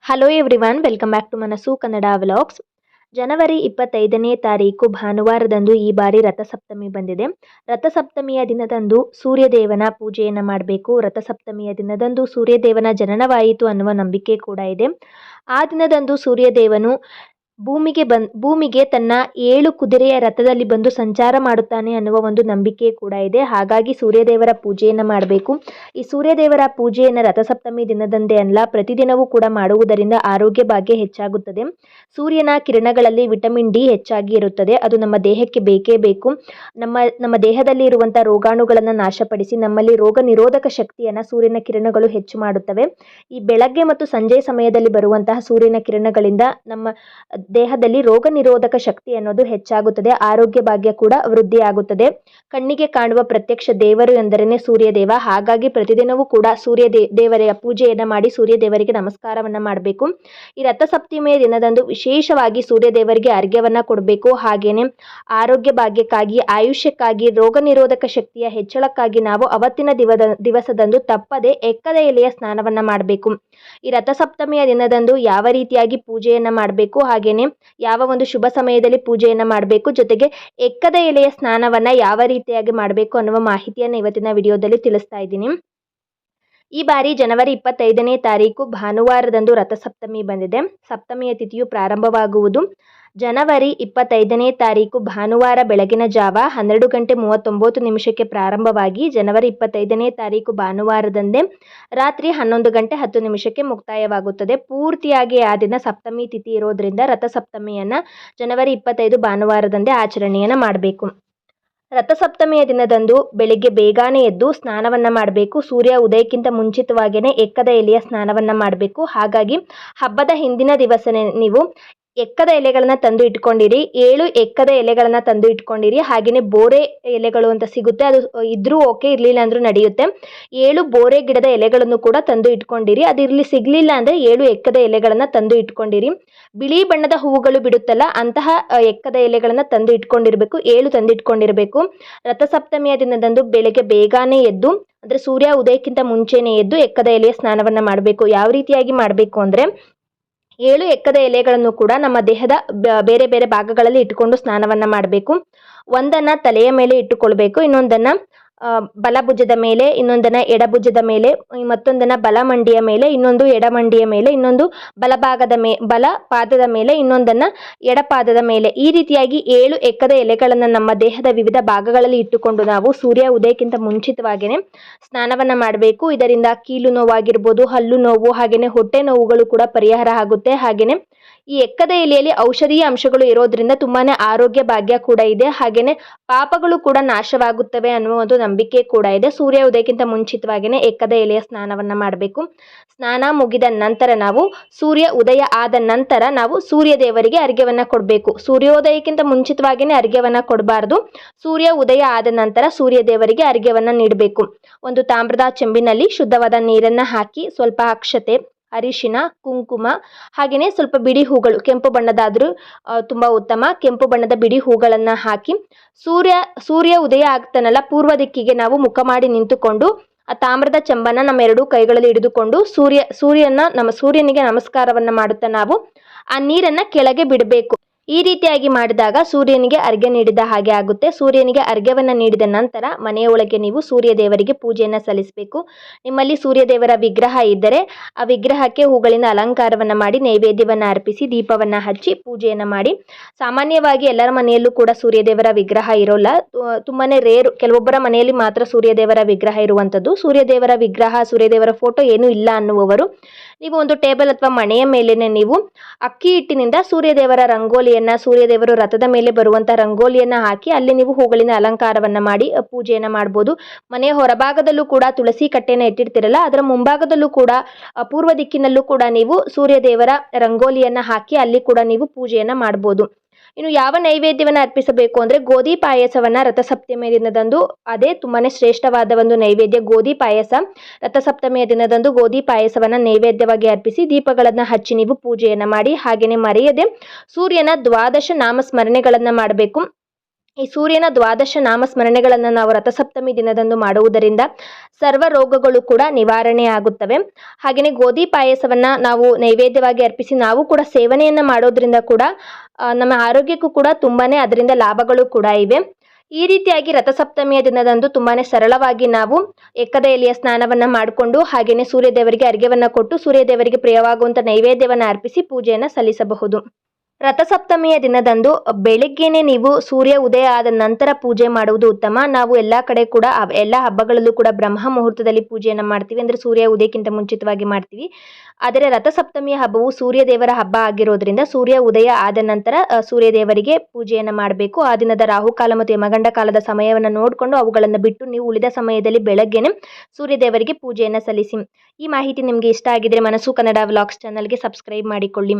Hello everyone, welcome back to Manassu Kannada vlogs. ಜನವರಿ 25ನೇ ತಾರೀಕು ಭಾನುವಾರದಂದು ಈ ಬಾರಿ ರಥಸಪ್ತಮಿ ಬಂದಿದೆ. ರಥಸಪ್ತಮಿಯ ದಿನದಂದು ಸೂರ್ಯದೇವನ ಪೂಜೆಯನ್ನು ಮಾಡಬೇಕು. ರಥಸಪ್ತಮಿಯ ದಿನದಂದು ಸೂರ್ಯದೇವನ ಜನನವಾಯಿತು ಅನ್ನುವ ನಂಬಿಕೆ ಕೂಡ ಇದೆ. ಆ ದಿನದಂದು ಸೂರ್ಯದೇವನು ಭೂಮಿಗೆ ತನ್ನ 7 ಕುದುರೆಯ ರಥದಲ್ಲಿ ಬಂದು ಸಂಚಾರ ಮಾಡುತ್ತಾನೆ ಅನ್ನುವ ಒಂದು ನಂಬಿಕೆ ಕೂಡ ಇದೆ. ಹಾಗಾಗಿ ಸೂರ್ಯದೇವರ ಪೂಜೆಯನ್ನು ಮಾಡಬೇಕು. ಈ ಸೂರ್ಯದೇವರ ಪೂಜೆಯನ್ನು ರಥಸಪ್ತಮಿ ದಿನದಂದೇ ಅಲ್ಲ, ಪ್ರತಿದಿನವೂ ಕೂಡ ಮಾಡುವುದರಿಂದ ಆರೋಗ್ಯ ಭಾಗ್ಯ ಹೆಚ್ಚಾಗುತ್ತದೆ. ಸೂರ್ಯನ ಕಿರಣಗಳಲ್ಲಿ ವಿಟಮಿನ್ ಡಿ ಹೆಚ್ಚಾಗಿ ಇರುತ್ತದೆ. ಅದು ನಮ್ಮ ದೇಹಕ್ಕೆ ಬೇಕೇ ಬೇಕು. ನಮ್ಮ ದೇಹದಲ್ಲಿ ಇರುವಂಥ ರೋಗಾಣುಗಳನ್ನು ನಾಶಪಡಿಸಿ ನಮ್ಮಲ್ಲಿ ರೋಗ ನಿರೋಧಕ ಶಕ್ತಿಯನ್ನು ಸೂರ್ಯನ ಕಿರಣಗಳು ಹೆಚ್ಚು ಮಾಡುತ್ತವೆ. ಈ ಬೆಳಗ್ಗೆ ಮತ್ತು ಸಂಜೆ ಸಮಯದಲ್ಲಿ ಬರುವಂತಹ ಸೂರ್ಯನ ಕಿರಣಗಳಿಂದ ನಮ್ಮ ದೇಹದಲ್ಲಿ ರೋಗ ನಿರೋಧಕ ಶಕ್ತಿ ಅನ್ನೋದು ಹೆಚ್ಚಾಗುತ್ತದೆ. ಆರೋಗ್ಯ ಭಾಗ್ಯ ಕೂಡ ವೃದ್ಧಿಯಾಗುತ್ತದೆ. ಕಣ್ಣಿಗೆ ಕಾಣುವ ಪ್ರತ್ಯಕ್ಷ ದೇವರು ಎಂದರೇನೆ ಸೂರ್ಯದೇವ. ಹಾಗಾಗಿ ಪ್ರತಿದಿನವೂ ಕೂಡ ದೇವರ ಪೂಜೆಯನ್ನು ಮಾಡಿ ಸೂರ್ಯದೇವರಿಗೆ ನಮಸ್ಕಾರವನ್ನ ಮಾಡಬೇಕು. ಈ ರಥಸಪ್ತಮಿಯ ದಿನದಂದು ವಿಶೇಷವಾಗಿ ಸೂರ್ಯದೇವರಿಗೆ ಅರ್ಘ್ಯವನ್ನ ಕೊಡಬೇಕು. ಹಾಗೇನೆ ಆರೋಗ್ಯ ಭಾಗ್ಯಕ್ಕಾಗಿ, ಆಯುಷ್ಯಕ್ಕಾಗಿ, ರೋಗ ನಿರೋಧಕ ಶಕ್ತಿಯ ಹೆಚ್ಚಳಕ್ಕಾಗಿ ನಾವು ಅವತ್ತಿನ ದಿವಸದಂದು ತಪ್ಪದೆ ಎಕ್ಕದ ಎಲೆಯ ಸ್ನಾನವನ್ನ ಮಾಡಬೇಕು. ಈ ರಥಸಪ್ತಮಿಯ ದಿನದಂದು ಯಾವ ರೀತಿಯಾಗಿ ಪೂಜೆಯನ್ನ ಮಾಡಬೇಕು, ಹಾಗೇನೆ ಯಾವ ಒಂದು ಶುಭ ಸಮಯದಲ್ಲಿ ಪೂಜೆಯನ್ನ ಮಾಡಬೇಕು, ಜೊತೆಗೆ ಎಕ್ಕದ ಎಲೆಯ ಸ್ನಾನವನ್ನ ಯಾವ ರೀತಿಯಾಗಿ ಮಾಡಬೇಕು ಅನ್ನುವ ಮಾಹಿತಿಯನ್ನು ಇವತ್ತಿನ ವಿಡಿಯೋದಲ್ಲಿ ತಿಳಿಸ್ತಾ ಇದ್ದೀನಿ. ಈ ಬಾರಿ ಜನವರಿ 25ನೇ ತಾರೀಕು ಭಾನುವಾರದಂದು ರಥಸಪ್ತಮಿ ಬಂದಿದೆ. ಸಪ್ತಮಿಯ ತಿಥಿಯು ಪ್ರಾರಂಭವಾಗುವುದು ಜನವರಿ 25ನೇ ತಾರೀಕು ಭಾನುವಾರ ಬೆಳಗಿನ ಜಾವ 12:39 ಪ್ರಾರಂಭವಾಗಿ ಜನವರಿ 25ನೇ ತಾರೀಕು ಭಾನುವಾರದಂದೇ ರಾತ್ರಿ 11:10 ಮುಕ್ತಾಯವಾಗುತ್ತದೆ. ಪೂರ್ತಿಯಾಗಿ ಆ ದಿನ ಸಪ್ತಮಿ ತಿಥಿ ಇರೋದ್ರಿಂದ ರಥಸಪ್ತಮಿಯನ್ನು ಜನವರಿ 25 ಭಾನುವಾರದಂದೇ ಆಚರಣೆಯನ್ನು ಮಾಡಬೇಕು. ರಥಸಪ್ತಮಿಯ ದಿನದಂದು ಬೆಳಿಗ್ಗೆ ಬೇಗನೆ ಎದ್ದು ಸ್ನಾನವನ್ನ ಮಾಡಬೇಕು. ಸೂರ್ಯ ಉದಯಕ್ಕಿಂತ ಮುಂಚಿತವಾಗಿಯೇ ಎಕ್ಕದ ಎಲೆಯ ಸ್ನಾನವನ್ನ ಮಾಡಬೇಕು. ಹಾಗಾಗಿ ಹಬ್ಬದ ಹಿಂದಿನ ದಿವಸನೇ ನೀವು ಎಕ್ಕದ ಎಲೆಗಳನ್ನ ತಂದು ಇಟ್ಕೊಂಡಿರಿ. 7 ಎಕ್ಕದ ಎಲೆಗಳನ್ನ ತಂದು ಇಟ್ಕೊಂಡಿರಿ. ಹಾಗೆಯೇ ಬೋರೆ ಎಲೆಗಳು ಅಂತ ಸಿಗುತ್ತೆ, ಅದು ಇದ್ರೂ ಓಕೆ, ಇರಲಿಲ್ಲ ಅಂದ್ರೂ ನಡೆಯುತ್ತೆ. 7 ಬೋರೆ ಗಿಡದ ಎಲೆಗಳನ್ನು ಕೂಡ ತಂದು ಇಟ್ಕೊಂಡಿರಿ. ಅದು ಸಿಗಲಿಲ್ಲ ಅಂದರೆ 7 ಎಕ್ಕದ ಎಲೆಗಳನ್ನ ತಂದು ಇಟ್ಕೊಂಡಿರಿ. ಬಿಳಿ ಬಣ್ಣದ ಹೂವುಗಳು ಬಿಡುತ್ತಲ್ಲ, ಅಂತಹ ಎಕ್ಕದ ಎಲೆಗಳನ್ನ ತಂದು ಇಟ್ಕೊಂಡಿರ್ಬೇಕು. 7 ತಂದು ಇಟ್ಕೊಂಡಿರಬೇಕು. ರಥಸಪ್ತಮಿಯ ದಿನದಂದು ಬೆಳಗ್ಗೆ ಬೇಗನೆ ಎದ್ದು, ಅಂದರೆ ಸೂರ್ಯ ಉದಯಕ್ಕಿಂತ ಮುಂಚೆನೇ ಎದ್ದು ಎಕ್ಕದ ಎಲೆಯ ಸ್ನಾನವನ್ನ ಮಾಡಬೇಕು. ಯಾವ ರೀತಿಯಾಗಿ ಮಾಡಬೇಕು ಅಂದರೆ 7 ಎಕ್ಕದ ಎಲೆಗಳನ್ನು ಕೂಡ ನಮ್ಮ ದೇಹದ ಬೇರೆ ಬೇರೆ ಭಾಗಗಳಲ್ಲಿ ಇಟ್ಟುಕೊಂಡು ಸ್ನಾನವನ್ನ ಮಾಡಬೇಕು. ಒಂದನ್ನು ತಲೆಯ ಮೇಲೆ ಇಟ್ಟುಕೊಳ್ಬೇಕು, ಇನ್ನೊಂದನ್ನು ಬಲಭುಜದ ಮೇಲೆ, ಇನ್ನೊಂದನ್ನು ಎಡಭುಜದ ಮೇಲೆ, ಮತ್ತೊಂದನ್ನು ಬಲಮಂಡಿಯ ಮೇಲೆ, ಇನ್ನೊಂದು ಎಡಮಂಡಿಯ ಮೇಲೆ, ಇನ್ನೊಂದು ಬಲ ಪಾದದ ಮೇಲೆ, ಇನ್ನೊಂದನ್ನು ಎಡಪಾದದ ಮೇಲೆ. ಈ ರೀತಿಯಾಗಿ 7 ಎಕ್ಕದ ಎಲೆಗಳನ್ನು ನಮ್ಮ ದೇಹದ ವಿವಿಧ ಭಾಗಗಳಲ್ಲಿ ಇಟ್ಟುಕೊಂಡು ನಾವು ಸೂರ್ಯ ಉದಯಕ್ಕಿಂತ ಮುಂಚಿತವಾಗಿಯೇ ಸ್ನಾನವನ್ನ ಮಾಡಬೇಕು. ಇದರಿಂದ ಕೀಲು ನೋವಾಗಿರ್ಬೋದು, ಹಲ್ಲು ನೋವು, ಹಾಗೆಯೇ ಹೊಟ್ಟೆ ನೋವುಗಳು ಕೂಡ ಪರಿಹಾರ ಆಗುತ್ತೆ. ಹಾಗೆಯೇ ಈ ಎಕ್ಕದ ಎಲೆಯಲ್ಲಿ ಔಷಧೀಯ ಅಂಶಗಳು ಇರೋದ್ರಿಂದ ತುಂಬಾನೇ ಆರೋಗ್ಯ ಭಾಗ್ಯ ಕೂಡ ಇದೆ. ಹಾಗೆಯೇ ಪಾಪಗಳು ಕೂಡ ನಾಶವಾಗುತ್ತವೆ ಅನ್ನುವ ಒಂದು ನಂಬಿಕೆ ಕೂಡ ಇದೆ. ಸೂರ್ಯ ಉದಯಕ್ಕಿಂತ ಮುಂಚಿತವಾಗಿಯೇ ಎಕ್ಕದ ಎಲೆಯ ಸ್ನಾನವನ್ನ ಮಾಡಬೇಕು. ಸ್ನಾನ ಮುಗಿದ ನಂತರ ನಾವು ಸೂರ್ಯ ಉದಯ ಆದ ನಂತರ ನಾವು ಸೂರ್ಯ ದೇವರಿಗೆ ಅರ್ಘ್ಯವನ್ನ ಕೊಡಬೇಕು. ಸೂರ್ಯೋದಯಕ್ಕಿಂತ ಮುಂಚಿತವಾಗಿಯೇ ಅರ್ಘ್ಯವನ್ನ ಕೊಡಬಾರ್ದು. ಸೂರ್ಯ ಉದಯ ಆದ ನಂತರ ಸೂರ್ಯ ದೇವರಿಗೆ ಅರ್ಘ್ಯವನ್ನ ನೀಡಬೇಕು. ಒಂದು ತಾಮ್ರದ ಚೆಂಬಿನಲ್ಲಿ ಶುದ್ಧವಾದ ನೀರನ್ನ ಹಾಕಿ ಸ್ವಲ್ಪ ಅಕ್ಷತೆ, ಅರಿಶಿನ, ಕುಂಕುಮ, ಹಾಗೆಯೇ ಸ್ವಲ್ಪ ಬಿಡಿ ಹೂಗಳು, ಕೆಂಪು ಬಣ್ಣದಾದರೂ ತುಂಬ ಉತ್ತಮ, ಕೆಂಪು ಬಣ್ಣದ ಬಿಡಿ ಹೂಗಳನ್ನು ಹಾಕಿ ಸೂರ್ಯ ಉದಯ ಆಗ್ತಾನಲ್ಲ, ಪೂರ್ವ ದಿಕ್ಕಿಗೆ ನಾವು ಮುಖ ಮಾಡಿ ನಿಂತುಕೊಂಡು ಆ ತಾಮ್ರದ ಚೆಂಬನ್ನು ನಮ್ಮ 2 ಕೈಗಳಲ್ಲಿ ಹಿಡಿದುಕೊಂಡು ಸೂರ್ಯನಿಗೆ ನಮಸ್ಕಾರವನ್ನ ಮಾಡುತ್ತಾ ನಾವು ಆ ನೀರನ್ನು ಕೆಳಗೆ ಬಿಡಬೇಕು. ಈ ರೀತಿಯಾಗಿ ಮಾಡಿದಾಗ ಸೂರ್ಯನಿಗೆ ಅರ್ಘ್ಯ ನೀಡಿದ ಹಾಗೆ ಆಗುತ್ತೆ. ಸೂರ್ಯನಿಗೆ ಅರ್ಘ್ಯವನ್ನು ನೀಡಿದ ನಂತರ ಮನೆಯೊಳಗೆ ನೀವು ಸೂರ್ಯ ದೇವರಿಗೆ ಪೂಜೆಯನ್ನು ಸಲ್ಲಿಸಬೇಕು. ನಿಮ್ಮಲ್ಲಿ ಸೂರ್ಯ ದೇವರ ವಿಗ್ರಹ ಇದ್ದರೆ ಆ ವಿಗ್ರಹಕ್ಕೆ ಹೂಗಳಿಂದ ಅಲಂಕಾರವನ್ನು ಮಾಡಿ ನೈವೇದ್ಯವನ್ನು ಅರ್ಪಿಸಿ ದೀಪವನ್ನು ಹಚ್ಚಿ ಪೂಜೆಯನ್ನು ಮಾಡಿ. ಸಾಮಾನ್ಯವಾಗಿ ಎಲ್ಲರ ಮನೆಯಲ್ಲೂ ಕೂಡ ಸೂರ್ಯ ದೇವರ ವಿಗ್ರಹ ಇರೋಲ್ಲ, ತುಂಬಾನೇ ರೇರು, ಕೆಲವೊಬ್ಬರ ಮನೆಯಲ್ಲಿ ಮಾತ್ರ ಸೂರ್ಯ ದೇವರ ವಿಗ್ರಹ ಇರುವಂಥದ್ದು. ಸೂರ್ಯ ದೇವರ ವಿಗ್ರಹ, ಸೂರ್ಯ ದೇವರ ಫೋಟೋ ಏನೂ ಇಲ್ಲ ಅನ್ನುವವರು ನೀವು ಒಂದು ಟೇಬಲ್ ಅಥವಾ ಮಣೆಯ ಮೇಲೆನೆ ನೀವು ಅಕ್ಕಿ ಹಿಟ್ಟಿನಿಂದ ಸೂರ್ಯದೇವರ ರಂಗೋಲಿಯನ್ನ, ಸೂರ್ಯದೇವರು ರಥದ ಮೇಲೆ ಬರುವಂತ ರಂಗೋಲಿಯನ್ನ ಹಾಕಿ ಅಲ್ಲಿ ನೀವು ಹೂಗಳಿನ ಅಲಂಕಾರವನ್ನ ಮಾಡಿ ಪೂಜೆಯನ್ನ ಮಾಡಬಹುದು. ಮನೆಯ ಹೊರಭಾಗದಲ್ಲೂ ಕೂಡ ತುಳಸಿ ಕಟ್ಟೆನ ಇಟ್ಟಿರ್ತಿರಲ್ಲ, ಅದರ ಮುಂಭಾಗದಲ್ಲೂ ಕೂಡ ಪೂರ್ವ ದಿಕ್ಕಿನಲ್ಲೂ ಕೂಡ ನೀವು ಸೂರ್ಯದೇವರ ರಂಗೋಲಿಯನ್ನ ಹಾಕಿ ಅಲ್ಲಿ ಕೂಡ ನೀವು ಪೂಜೆಯನ್ನ ಮಾಡಬಹುದು. ಇನ್ನು ಯಾವ ನೈವೇದ್ಯವನ್ನು ಅರ್ಪಿಸಬೇಕು ಅಂದರೆ ಗೋಧಿ ಪಾಯಸವನ್ನ ರಥಸಪ್ತಮಿಯ ದಿನದಂದು, ಅದೇ ತುಂಬಾನೇ ಶ್ರೇಷ್ಠವಾದ ಒಂದು ನೈವೇದ್ಯ ಗೋಧಿ ಪಾಯಸ. ರಥಸಪ್ತಮಿಯ ದಿನದಂದು ಗೋಧಿ ಪಾಯಸವನ್ನ ನೈವೇದ್ಯವಾಗಿ ಅರ್ಪಿಸಿ ದೀಪಗಳನ್ನು ಹಚ್ಚಿ ನೀವು ಪೂಜೆಯನ್ನ ಮಾಡಿ. ಹಾಗೆಯೇ ಮರೆಯದೆ ಸೂರ್ಯನ 12 ನಾಮಸ್ಮರಣೆಗಳನ್ನ ಮಾಡಬೇಕು. ಈ ಸೂರ್ಯನ ದ್ವಾದಶ ನಾಮಸ್ಮರಣೆಗಳನ್ನು ನಾವು ರಥಸಪ್ತಮಿ ದಿನದಂದು ಮಾಡುವುದರಿಂದ ಸರ್ವ ರೋಗಗಳು ಕೂಡ ನಿವಾರಣೆ ಆಗುತ್ತವೆ. ಹಾಗೆಯೇ ಗೋಧಿ ಪಾಯಸವನ್ನು ನಾವು ನೈವೇದ್ಯವಾಗಿ ಅರ್ಪಿಸಿ ನಾವು ಕೂಡ ಸೇವನೆಯನ್ನು ಮಾಡೋದ್ರಿಂದ ಕೂಡ ನಮ್ಮ ಆರೋಗ್ಯಕ್ಕೂ ಕೂಡ ತುಂಬಾ ಅದರಿಂದ ಲಾಭಗಳು ಕೂಡ ಇವೆ. ಈ ರೀತಿಯಾಗಿ ರಥಸಪ್ತಮಿಯ ದಿನದಂದು ತುಂಬಾ ಸರಳವಾಗಿ ನಾವು ಎಕ್ಕದ ಎಲೆಯ ಸ್ನಾನವನ್ನು ಮಾಡಿಕೊಂಡು ಹಾಗೆಯೇ ಸೂರ್ಯದೇವರಿಗೆ ಅರ್ಘ್ಯವನ್ನು ಕೊಟ್ಟು ಸೂರ್ಯದೇವರಿಗೆ ಪ್ರಿಯವಾಗುವಂಥ ನೈವೇದ್ಯವನ್ನು ಅರ್ಪಿಸಿ ಪೂಜೆಯನ್ನು ಸಲ್ಲಿಸಬಹುದು. ರಥಸಪ್ತಮಿಯ ದಿನದಂದು ಬೆಳಿಗ್ಗೆನೆ ನೀವು ಸೂರ್ಯ ಉದಯ ಆದ ನಂತರ ಪೂಜೆ ಮಾಡುವುದು ಉತ್ತಮ. ನಾವು ಎಲ್ಲ ಕಡೆ ಕೂಡ ಎಲ್ಲ ಹಬ್ಬಗಳಲ್ಲೂ ಕೂಡ ಬ್ರಹ್ಮ ಮುಹೂರ್ತದಲ್ಲಿ ಪೂಜೆಯನ್ನು ಮಾಡ್ತೀವಿ, ಅಂದರೆ ಸೂರ್ಯ ಉದಯಕ್ಕಿಂತ ಮುಂಚಿತವಾಗಿ ಮಾಡ್ತೀವಿ. ಆದರೆ ರಥಸಪ್ತಮಿಯ ಹಬ್ಬವು ಸೂರ್ಯ ದೇವರ ಹಬ್ಬ ಆಗಿರೋದ್ರಿಂದ ಸೂರ್ಯ ಉದಯ ಆದ ನಂತರ ಸೂರ್ಯ ದೇವರಿಗೆ ಪೂಜೆಯನ್ನು ಮಾಡಬೇಕು. ಆ ದಿನದ ರಾಹುಕಾಲ ಮತ್ತು ಯಮಗಂಡ ಕಾಲದ ಸಮಯವನ್ನು ನೋಡಿಕೊಂಡು ಅವುಗಳನ್ನು ಬಿಟ್ಟು ನೀವು ಉಳಿದ ಸಮಯದಲ್ಲಿ ಬೆಳಗ್ಗೆನೆ ಸೂರ್ಯ ದೇವರಿಗೆ ಪೂಜೆಯನ್ನು ಸಲ್ಲಿಸಿ. ಈ ಮಾಹಿತಿ ನಿಮಗೆ ಇಷ್ಟ ಆಗಿದ್ರೆ ಮನಸ್ಸು ಕನ್ನಡ ವ್ಲಾಗ್ಸ್ ಚಾನಲ್ಗೆ ಸಬ್ಸ್ಕ್ರೈಬ್ ಮಾಡಿಕೊಳ್ಳಿ.